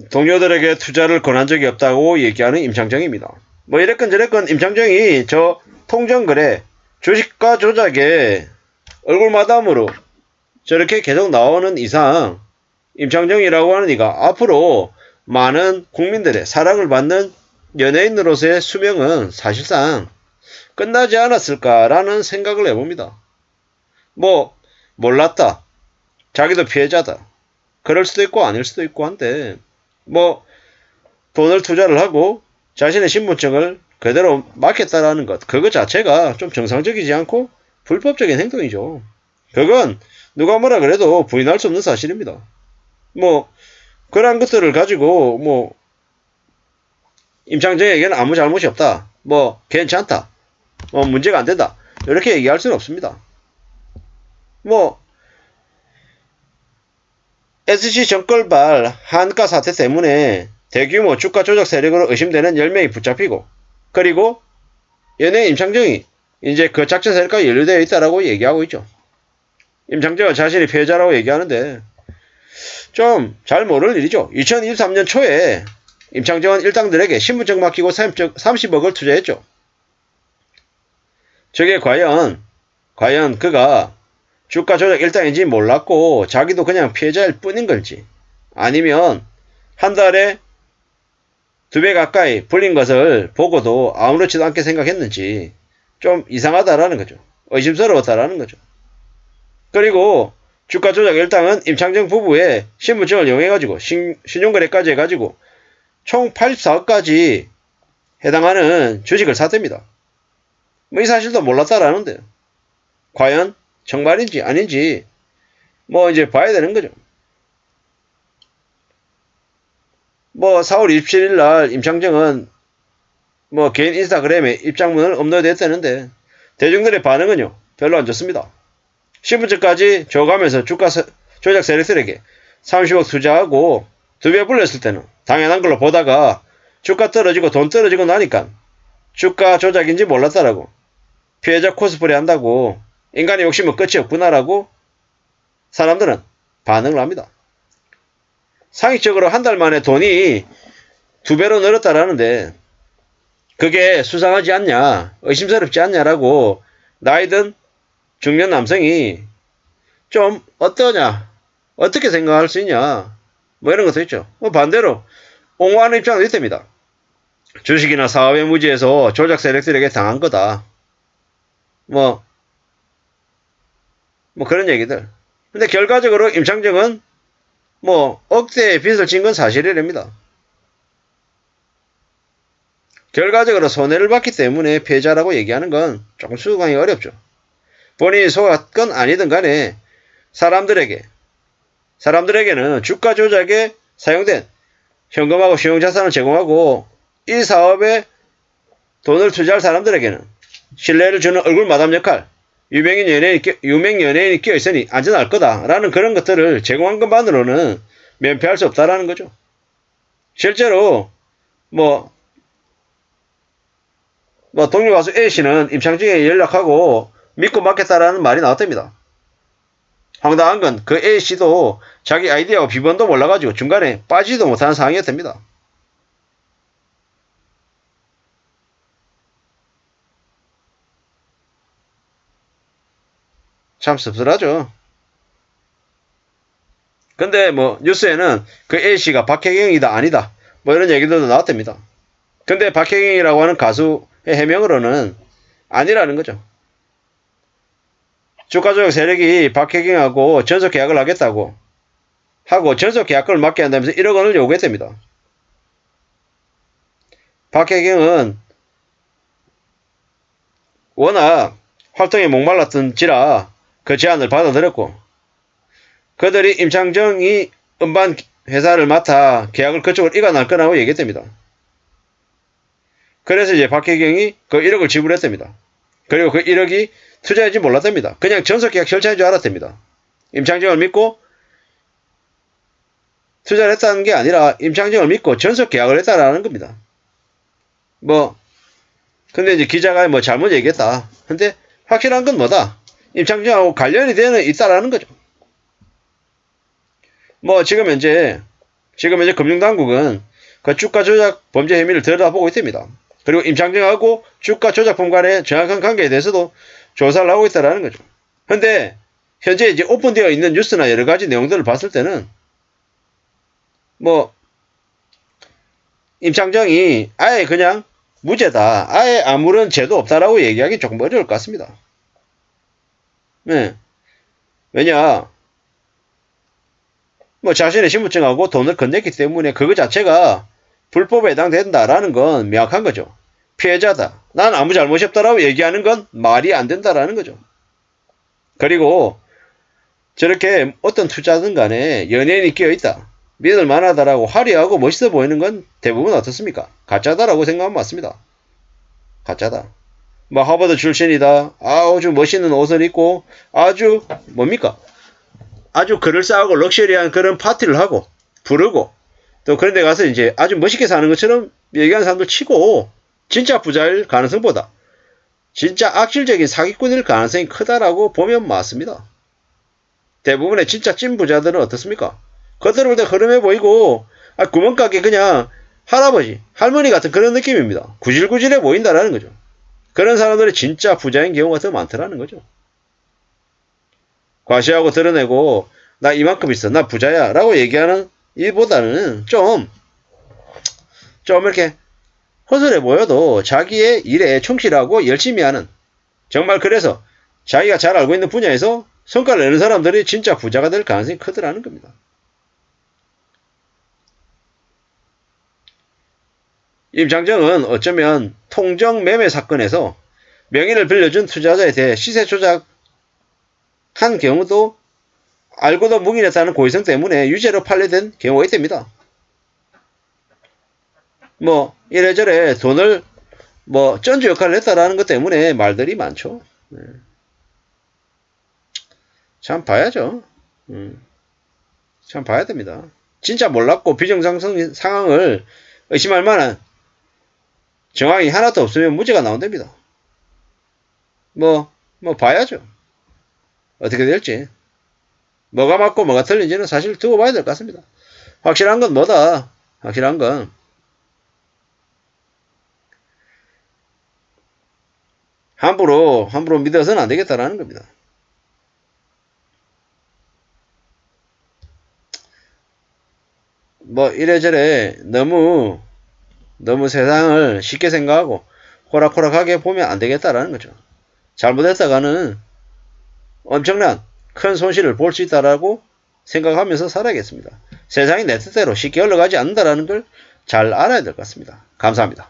동료들에게 투자를 권한 적이 없다고 얘기하는 임창정입니다. 뭐 이랬건 저랬건 임창정이 저 통정거래 주식가 조작에 얼굴마담으로 저렇게 계속 나오는 이상 임창정이라고 하는 이가 앞으로 많은 국민들의 사랑을 받는 연예인으로서의 수명은 사실상 끝나지 않았을까라는 생각을 해봅니다. 뭐 몰랐다. 자기도 피해자다. 그럴 수도 있고 아닐 수도 있고 한데 뭐 돈을 투자를 하고 자신의 신분증을 그대로 맡겼다라는 것 그거 자체가 좀 정상적이지 않고 불법적인 행동이죠. 그건 누가 뭐라 그래도 부인할 수 없는 사실입니다. 뭐 그러한 것들을 가지고 뭐 임창정에게는 아무 잘못이 없다. 뭐 괜찮다. 뭐 문제가 안 된다. 이렇게 얘기할 수는 없습니다. 뭐 SC 정글발 한가 사태 때문에 대규모 주가 조작 세력으로 의심되는 10명이 붙잡히고 그리고 연예인 임창정이 이제 그 작전 세력과 연루되어 있다라고 얘기하고 있죠. 임창정은 자신이 피해자라고 얘기하는데 좀 잘 모를 일이죠. 2023년 초에 임창정은 일당들에게 신분증 맡기고 30억을 투자했죠. 저게 과연 그가 주가 조작 일당인지 몰랐고 자기도 그냥 피해자일 뿐인 걸지 아니면 한 달에 2배 가까이 불린 것을 보고도 아무렇지도 않게 생각했는지 좀 이상하다라는 거죠. 의심스러웠다라는 거죠. 그리고 주가 조작 일당은 임창정 부부의 신분증을 이용해가지고 신용거래까지 해가지고 총 84억까지 해당하는 주식을 샀답니다. 뭐 이 사실도 몰랐다라는데 과연 정말인지 아닌지 뭐 이제 봐야 되는 거죠. 뭐 4월 27일 날 임창정은 뭐 개인 인스타그램에 입장문을 업로드했다는데 대중들의 반응은요 별로 안 좋습니다. 신분증까지 줘가면서 주가 조작 세력들에게 30억 투자하고 2배 불렸을 때는 당연한 걸로 보다가 주가 떨어지고 돈 떨어지고 나니까 주가 조작인지 몰랐다라고 피해자 코스프레 한다고 인간의 욕심은 끝이 없구나라고 사람들은 반응을 합니다. 상식적으로 한 달 만에 돈이 2배로 늘었다라는데 그게 수상하지 않냐 의심스럽지 않냐라고 나이든 중년 남성이 좀 어떠냐 어떻게 생각할 수 있냐 뭐 이런 것도 있죠. 뭐 반대로 옹호하는 입장도 있답니다. 주식이나 사업의 무지에서 조작 세력들에게 당한 거다. 뭐 그런 얘기들. 근데 결과적으로 임창정은 뭐 억대의 빚을 진 건 사실이랍니다. 결과적으로 손해를 봤기 때문에 피해자라고 얘기하는 건 조금 수긍하기 어렵죠. 본인이 속았건 아니든 간에 사람들에게는 주가 조작에 사용된 현금하고 신용자산을 제공하고 이 사업에 돈을 투자할 사람들에게는 신뢰를 주는 얼굴 마담 역할, 유명 연예인이 끼어있으니 안전할 거다라는 그런 것들을 제공한 것만으로는 면피할 수 없다라는 거죠. 실제로 동료 가수 A씨는 임창정에게 연락하고 믿고 맡겠다라는 말이 나왔답니다. 황당한 건 그 A씨도 자기 아이디어와 비번도 몰라가지고 중간에 빠지지도 못하는 상황이었답니다. 참 씁쓸하죠. 근데 뉴스에는 그 A씨가 박혜경이다 아니다 뭐 이런 얘기들도 나왔답니다. 근데 박혜경이라고 하는 가수의 해명으로는 아니라는 거죠. 주가조작 세력이 박혜경하고 전속 계약을 하겠다고 하고 전속 계약금을 맞게 한다면서 1억 원을 요구했답니다. 박혜경은 워낙 활동에 목말랐던지라 그 제안을 받아들였고 그들이 임창정이 음반 회사를 맡아 계약을 그쪽으로 이관할 거라고 얘기했답니다. 그래서 이제 박혜경이 그 1억을 지불했답니다. 그리고 그 1억이 투자인지 몰랐답니다. 그냥 전속계약 절차인 줄 알았답니다. 임창정을 믿고 투자를 했다는 게 아니라 임창정을 믿고 전속계약을 했다라는 겁니다. 근데 이제 기자가 잘못 얘기했다. 근데 확실한 건 뭐다? 임창정하고 관련이 있다라는 거죠. 지금 현재 지금 이제 금융당국은 그 주가 조작 범죄 혐의를 들여다보고 있답니다. 그리고 임창정하고 주가 조작범 간의 정확한 관계에 대해서도 조사를 하고 있다는 거죠. 근데 현재 이제 오픈되어 있는 뉴스나 여러 가지 내용들을 봤을 때는 뭐 임창정이 아예 그냥 무죄다, 아예 아무런 죄도 없다라고 얘기하기 조금 어려울 것 같습니다. 네. 왜냐, 뭐 자신의 신분증하고 돈을 건넸기 때문에 그거 자체가 불법에 해당된다라는 건 명확한 거죠. 피해자다, 난 아무 잘못이 없다라고 얘기하는 건 말이 안 된다라는 거죠. 그리고 저렇게 어떤 투자든 간에 연예인이 끼어있다, 믿을 만하다라고 화려하고 멋있어 보이는 건 대부분 어떻습니까? 가짜다라고 생각하면 맞습니다. 가짜다. 뭐 하버드 출신이다, 아주 멋있는 옷을 입고 아주 뭡니까? 아주 그럴싸하고 럭셔리한 그런 파티를 하고 부르고 또 그런 데 가서 이제 아주 멋있게 사는 것처럼 얘기하는 사람들 치고 진짜 부자일 가능성보다 진짜 악질적인 사기꾼일 가능성이 크다라고 보면 맞습니다. 대부분의 진짜 찐 부자들은 어떻습니까? 겉으로 볼 때 흐름해 보이고 구멍가게 그냥 할아버지, 할머니 같은 그런 느낌입니다. 구질구질해 보인다라는 거죠. 그런 사람들이 진짜 부자인 경우가 더 많더라는 거죠. 과시하고 드러내고 나 이만큼 있어, 나 부자야 라고 얘기하는 일보다는 좀 이렇게 허술해 보여도 자기의 일에 충실하고 열심히 하는, 정말 그래서 자기가 잘 알고 있는 분야에서 성과를 내는 사람들이 진짜 부자가 될 가능성이 크더라는 겁니다. 임창정은 어쩌면 통정 매매 사건에서 명의를 빌려준 투자자에 대해 시세 조작한 경우도 알고도 묵인했다는 고의성 때문에 유죄로 판례된 경우가 있답니다. 뭐 이래저래 돈을 뭐 전주 역할을 했다라는 것 때문에 말들이 많죠. 참 봐야죠. 참 봐야 됩니다. 진짜 몰랐고 비정상적인 상황을 의심할 만한 정황이 하나도 없으면 무죄가 나온답니다. 뭐 봐야죠. 어떻게 될지. 뭐가 맞고 뭐가 틀린지는 사실 두고 봐야 될 것 같습니다. 확실한 건 뭐다? 확실한 건 함부로 믿어서는 안 되겠다라는 겁니다. 뭐 이래저래 너무 세상을 쉽게 생각하고 호락호락하게 보면 안 되겠다라는 거죠. 잘못했다가는 엄청난 큰 손실을 볼 수 있다라고 생각하면서 살아야겠습니다. 세상이 내 뜻대로 쉽게 흘러가지 않는다라는 걸 잘 알아야 될 것 같습니다. 감사합니다.